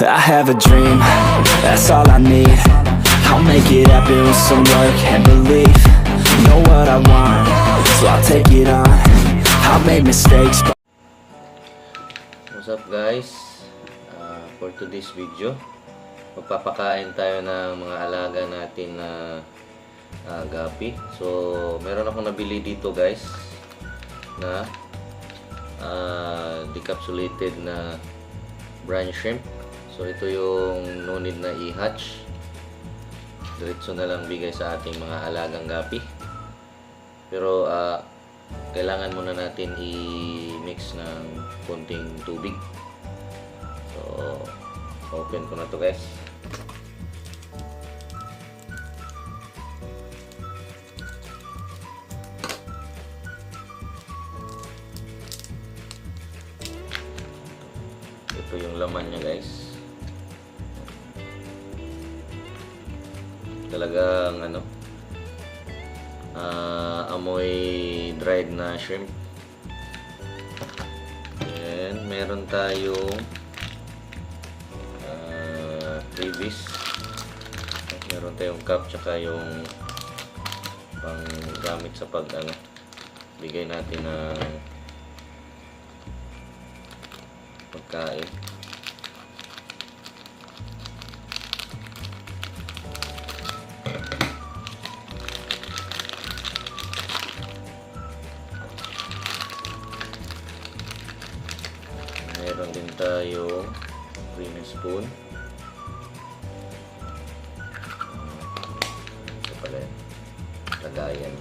I have a dream, that's all I need. I'll make it happen with some work and belief. Know what I want, so I'll take it on. I've made mistakes. What's up guys? For today's video, magpapakain tayo ng mga alaga natin na gapi. So, meron akong nabili dito guys na decapsulated na brine shrimp. So, ito yung no need na i-hatch. Diretso na lang bigay sa ating mga alagang gapi. Pero, kailangan muna natin i-mix ng konting tubig. So, open ko na to guys. Ito yung laman niya guys. Talagang ano, amoy dried na shrimp. And meron tayong freebies. Meron tayong cup tsaka yung pang gamit sa pag bigay natin ng pagkain. Meron din tayo creamy spoon. Ito pala yun, lagayan.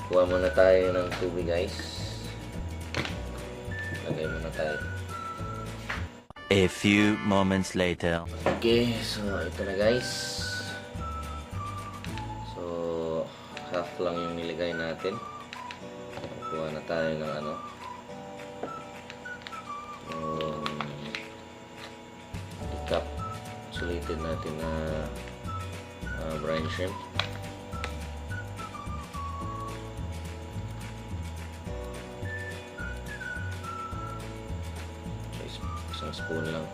Kuha muna tayo ng tubig guys. Lagay muna tayo. A few moments later. Okay, so ito na guys. So half lang yung niligay natin. Kuha na tayo ng yung decapsulated natin na brine shrimp. Isang spoon lang.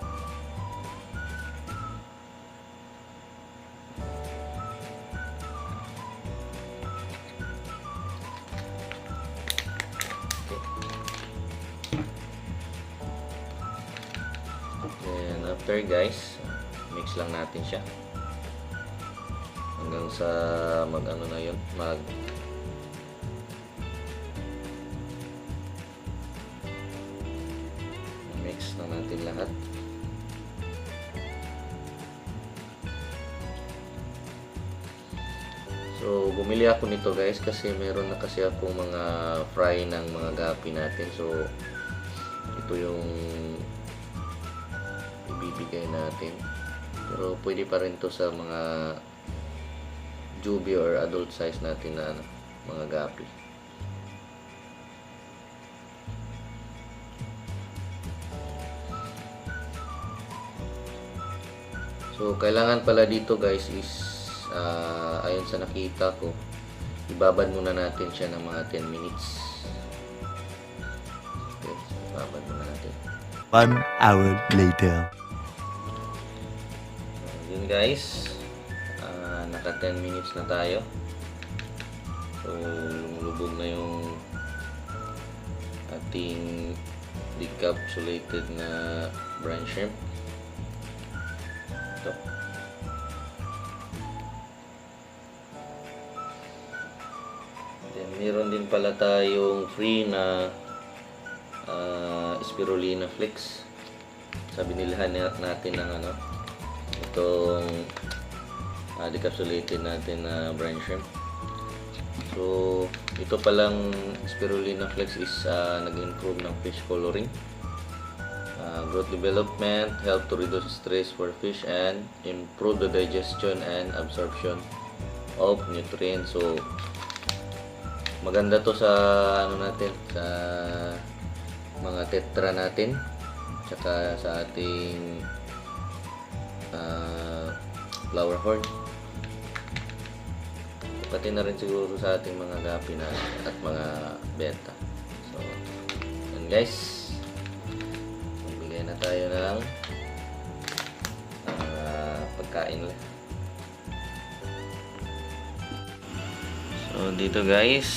Then after guys, mix lang natin siya hanggang sa mag-ano na yun, mix na natin lahat. So bumili ako nito guys kasi meron na kasi akong mga fry ng mga gapi natin. So ito yung ibibigay natin, pero pwede pa rin to sa mga juvie or adult size natin na mga gapi. So kailangan pala dito guys is ayon sa nakita ko, ibabad muna natin siya ng mga 10 minutes. Okay, so ibabad muna natin. 1 hour later. Yun guys, naka 10 minutes na tayo. So lumulubog na yung ating decapsulated na brine shrimp. Ito. Then meron din pala tayong free na spirulina flakes. Sabi nilhan natin ng itong decapsulated natin na brine shrimp. So ito palang spirulina flakes is nag-improve ng fish coloring, growth development, help to reduce stress for fish, and improve the digestion and absorption of nutrients. So maganda to sa natin, sa mga tetra natin, tsaka sa ating flower horn, pati na rin siguro sa ating mga gapi na at mga benta. So guys. Magbigay na tayo ng pagkain lang. So dito guys,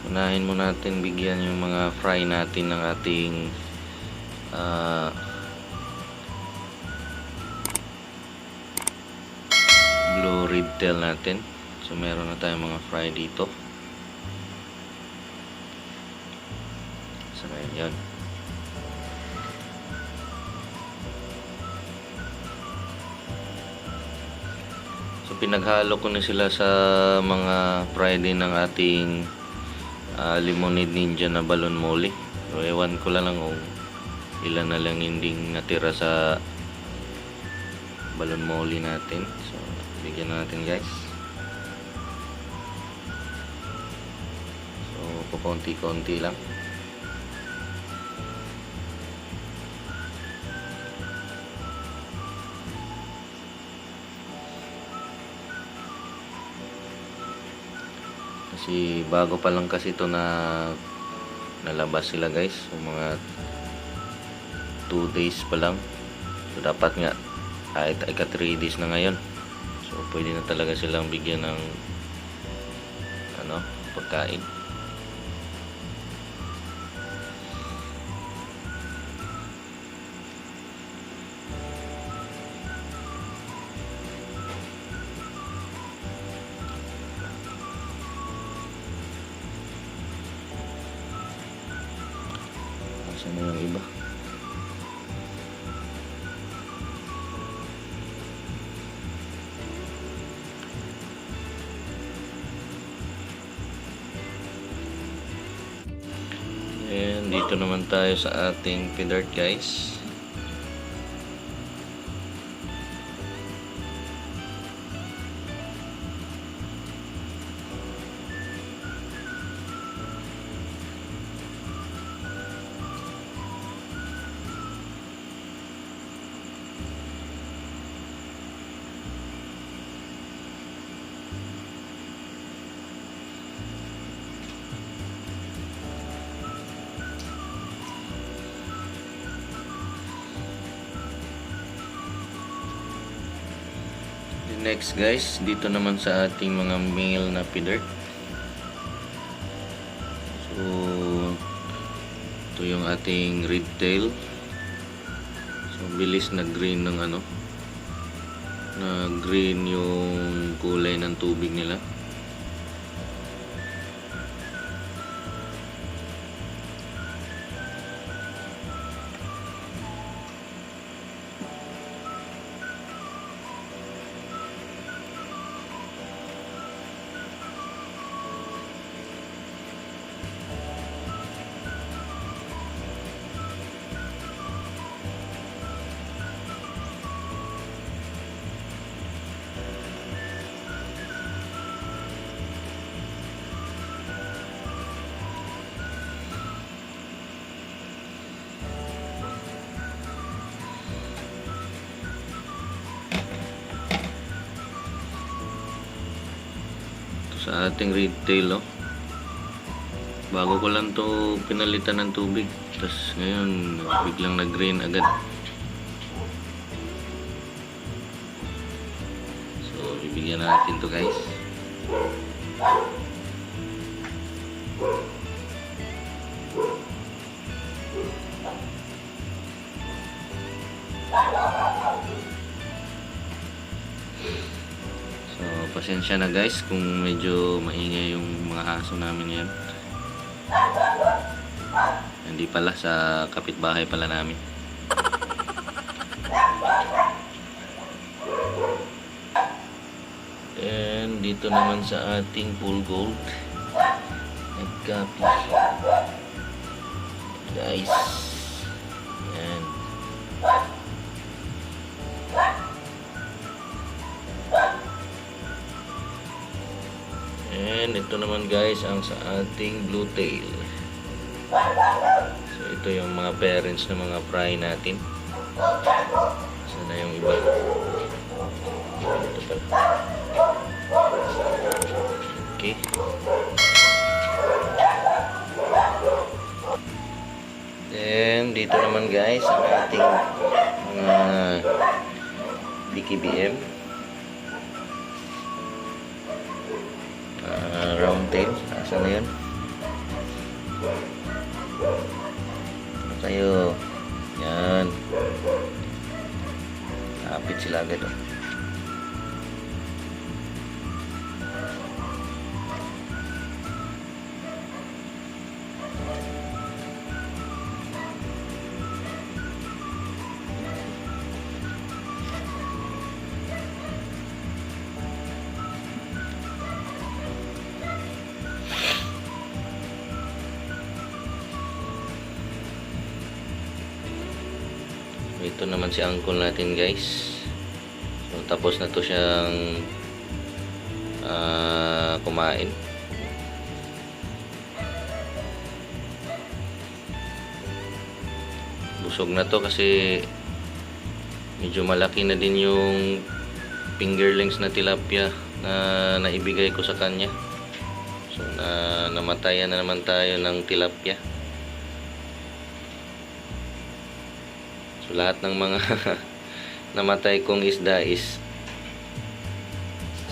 unahin mo natin bigyan yung mga fry natin ng ating blue red tail natin. So meron na tayong mga fry dito. So ngayon yun. So pinaghalo ko na sila sa mga fry din ng ating Lemonade Ninja na balon moli. So ewan ko lang kung ilan na lang hindi natira sa balon moli natin. So bigyan na natin guys. So kukonti-konti lang. Kasi bago pa lang kasi ito na nalabas sila guys. So mga 2 days pa lang. So dapat nga kahit ay 3 days na ngayon. So pwede na talaga silang bigyan ng pagkain. Saan na yung iba? And dito naman tayo sa ating pidart guys. Next guys, dito naman sa ating mga male na pidart. So ito yung ating red tail. So bilis na green ng na green yung kulay ng tubig nila. Sa ating red tail, bago ko lang to pinalitan ng tubig, tapos ngayon biglang nag green agad. So bibigyan natin to guys. So pasensya na guys kung medyo maingay yung mga aso namin yan. Hindi pala, sa kapitbahay pala namin. And dito naman sa ating full gold nagkapi guys. Yan. And ito naman guys ang sa ating blue tail. So ito yung mga parents ng mga fry natin. Saan na yung iba? Ito pala. Okay. dito naman guys ang ating mga PKBM. Round tail. Asan na yun? Ano kayo? Yan. Kapit sila agad oh. Ito naman si angkol natin guys. So tapos na to siyang kumain. Busog na to kasi medyo malaki na din yung fingerlings na tilapia na naibigay ko sa kanya. So namatayan na naman tayo ng tilapia. So lahat ng mga namatay kong isda is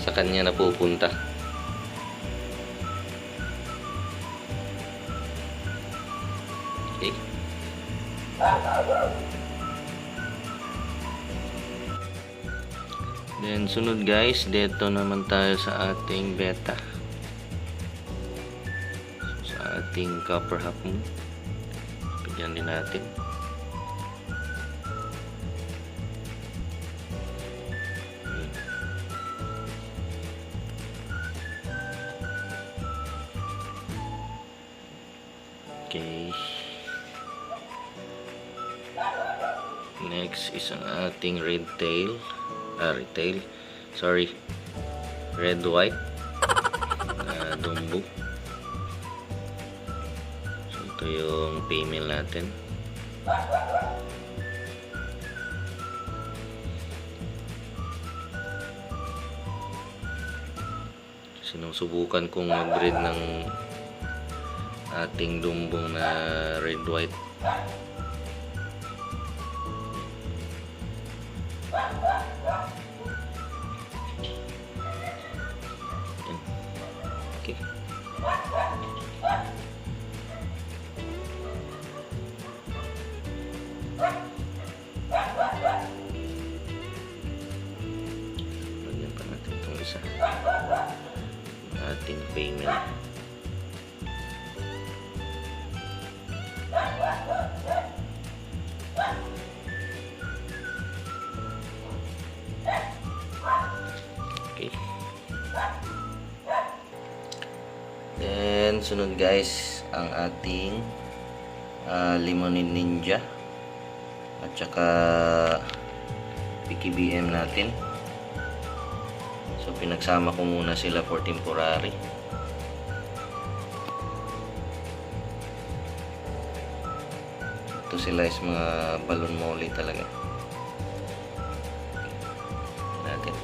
sa kanya napupunta. Okay. Then sunod guys, dito naman tayo sa ating beta. So, sa ating copper half moon. Bigyan din natin. Okay. Next is ang ating red white dumbo. So ito yung female natin. Sinusubukan kong mag-breed ng ating dumbong na red white. Okay. Lagyan pa natin itong isa. Ating female. Okay. Then sunod guys ang ating Limonene Ninja at saka PKBM natin. So pinagsama ko muna sila for temporary. Ito sila is mga balon molly talaga. Natin.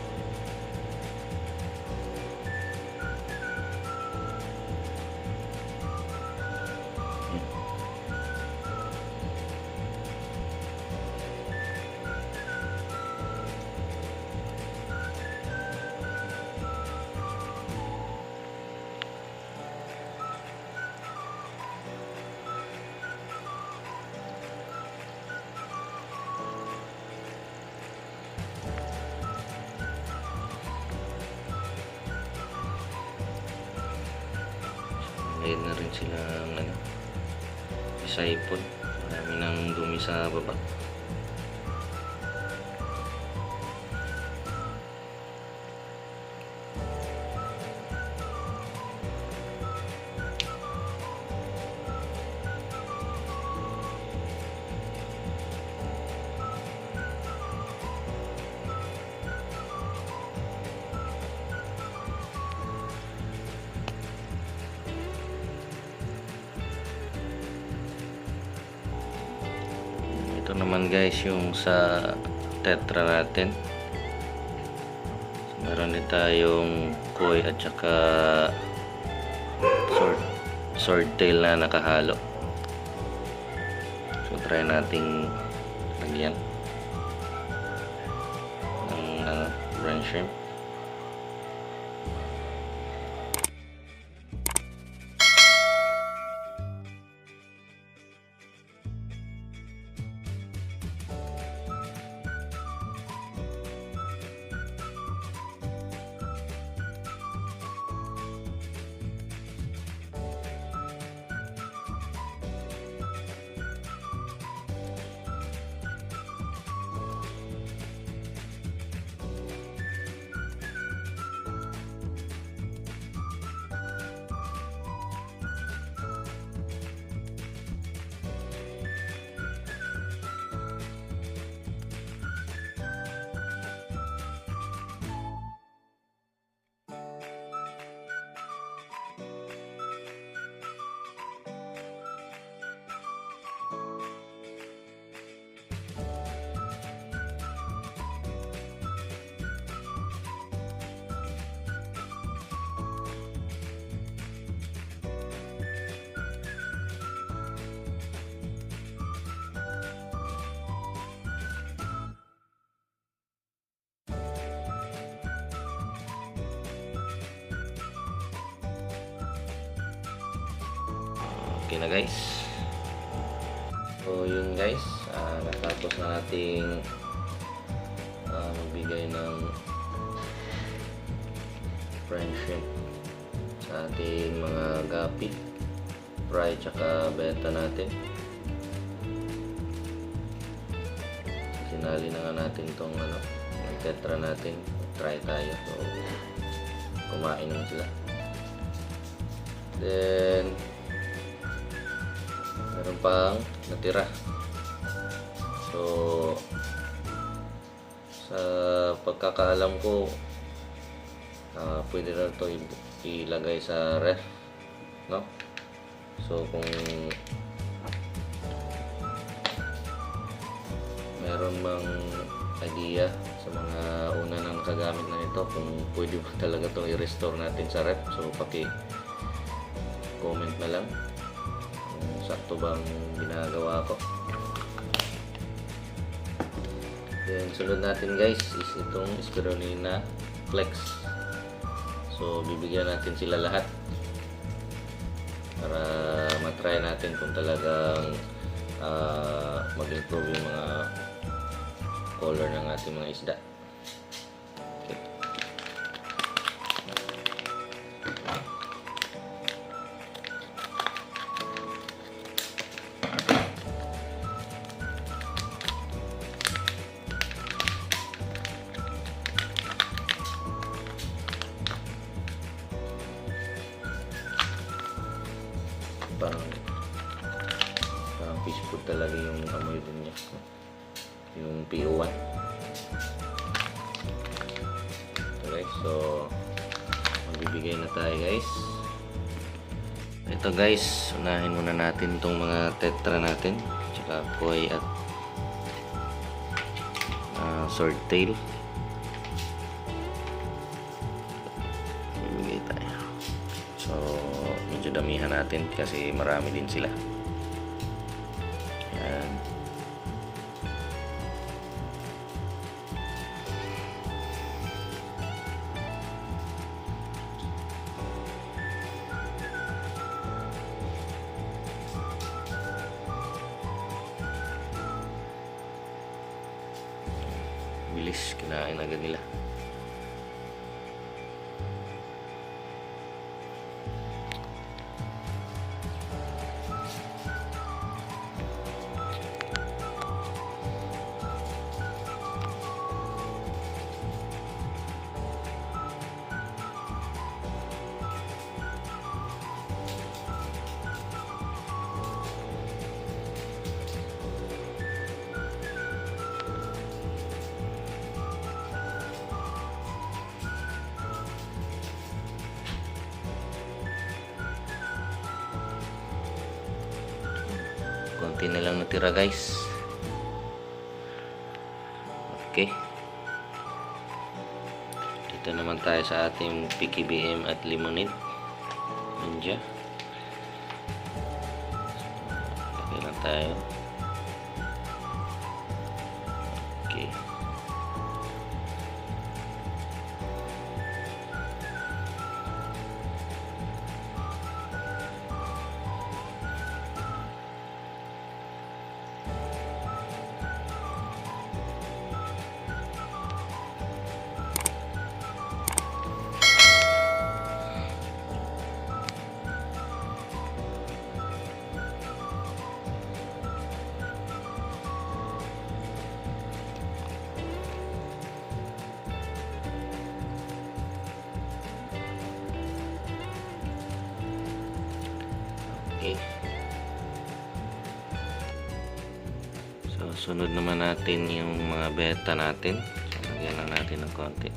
Mayroon na rin silang sipon. Marami nang dumi sa baba. Ito naman guys yung sa tetra natin. So, meron din tayong koi at saka swordtail na nakahalo. So So try nating lagyan ng brine shrimp. Okay na guys. So yun guys, natapos na nating magbigay ng brine shrimp sa ating mga gapi, fry tsaka beta natin. Sinali na nga natin tong yung tetra natin. Try tayo. So kumain naman sila. Then meron pang natira. So sa pagkakaalam ko, pwede na ito ilagay sa ref, no? So kung meron mang idea sa mga una nang nakagamit na nito, kung pwede ba talaga itong i-restore natin sa ref, so comment na lang kung sakto bang ginagawa ko. Then sunod natin guys is itong Spirulina Flex. So bibigyan natin sila lahat para matry natin kung talagang mag-improve yung mga color ng ating mga isda. Okay. Parang fish food talaga yung amoy din niya, yung PO1. Okay, so magbibigay na tayo guys. Ito guys, unahin muna natin itong mga tetra natin, tsaka koi at swordtail. Bibigay tayo. So medyo damihan natin kasi marami din sila. Yan. Bilis, kinain agad nila. Konti na lang natira guys. Okay, dito naman tayo sa ating PKBM at Lemonade Ninja. Okay lang tayo. sunod naman natin yung mga beta natin. So, lagyan lang natin ng konti.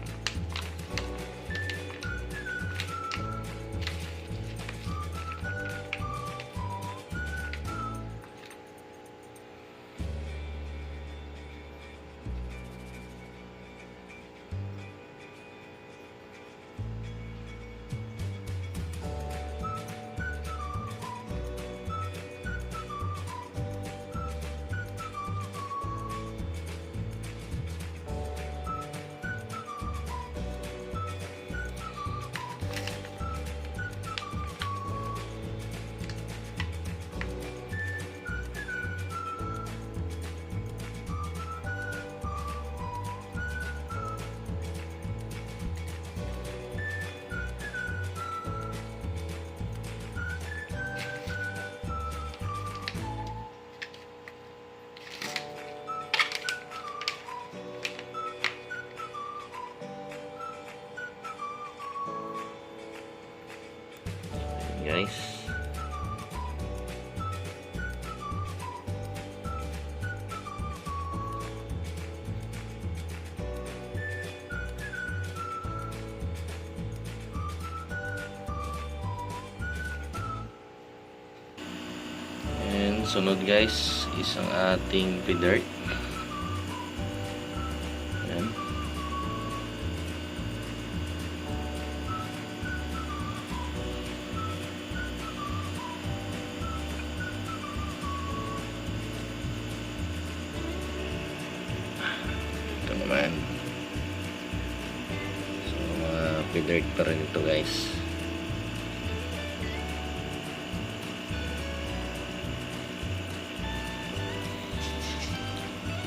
Guys, and sunod guys is ang ating P-Dirt. Ayan. Ito naman. So mga P-Dirt pa rin ito guys.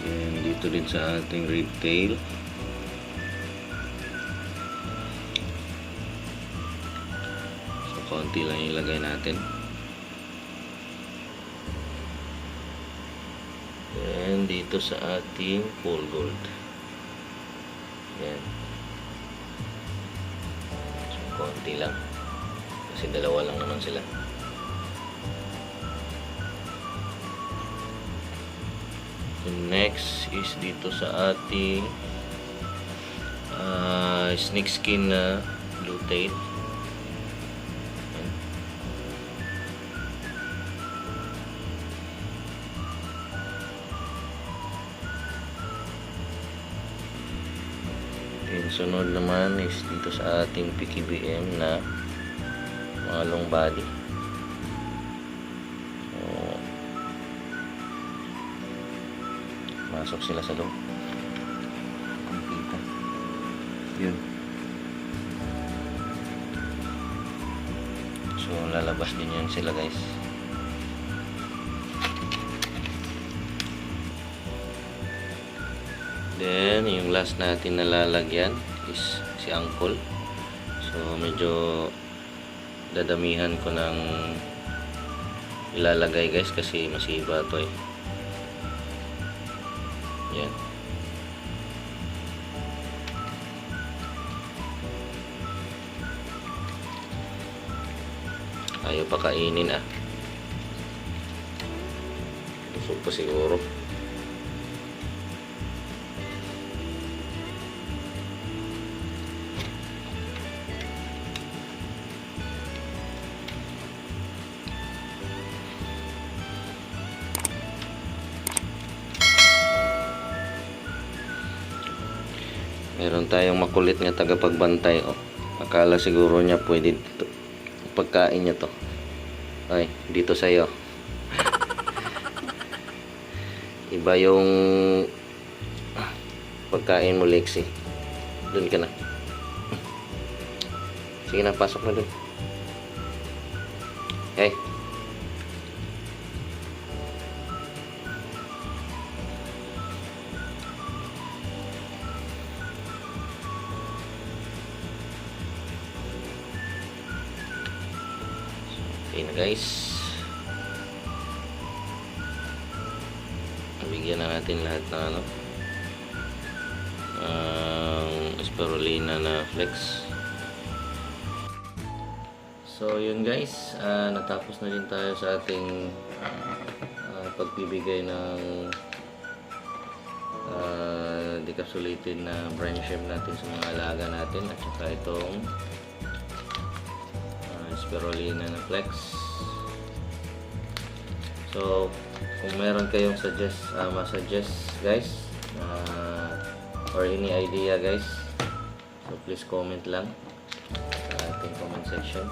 And dito din sa ating red tail. So konti lang yung ilagay natin. And dito sa ating full gold. Yan. So konti lang. Kasi dalawa lang naman sila. Next is dito sa ating snake skin na blue tail. Ayan. And sunod naman is dito sa ating PKBM na mga long body. Masok sila sa loob. Kumita. Yun. So, lalabas din yan sila guys. Then, yung last natin na lalagyan is si Uncle. So, medyo dadamihan ko ng ilalagay guys kasi masiba to eh. Yan. Ayaw pa kainin ah. Busog pa siguro. Meron tayong makulit nga tagapagbantay. Oh. Akala siguro niya pwede dito. Pagkain niya to. Ay, dito sa'yo. Iba yung pagkain mo, Lexi. Doon ka na. Sige na, pasok na doon. Okay. Okay na guys, bigyan na natin lahat ng ano, spirulina na flex. So yun guys, natapos na din tayo sa ating pagbibigay ng decapsulated na brine shrimp natin sa mga alaga natin, at saka itong spirulina na flex. So kung meron kayong masuggest guys, or any idea guys, so please comment lang sa ating comment section.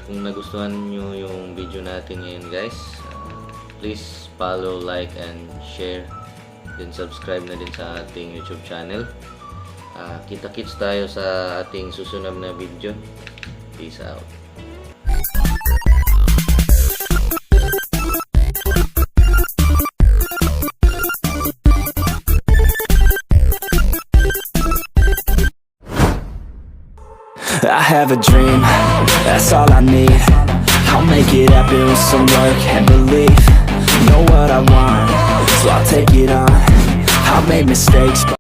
Kung nagustuhan nyo yung video natin ngayon guys, please follow, like, and share. Then subscribe na din sa ating YouTube channel. Kita-kits tayo sa ating susunod na video. Peace out. I have a dream, that's all I need. I'll make it happen with some work and belief. Know what I want, so I'll take it on. I'll make mistakes, but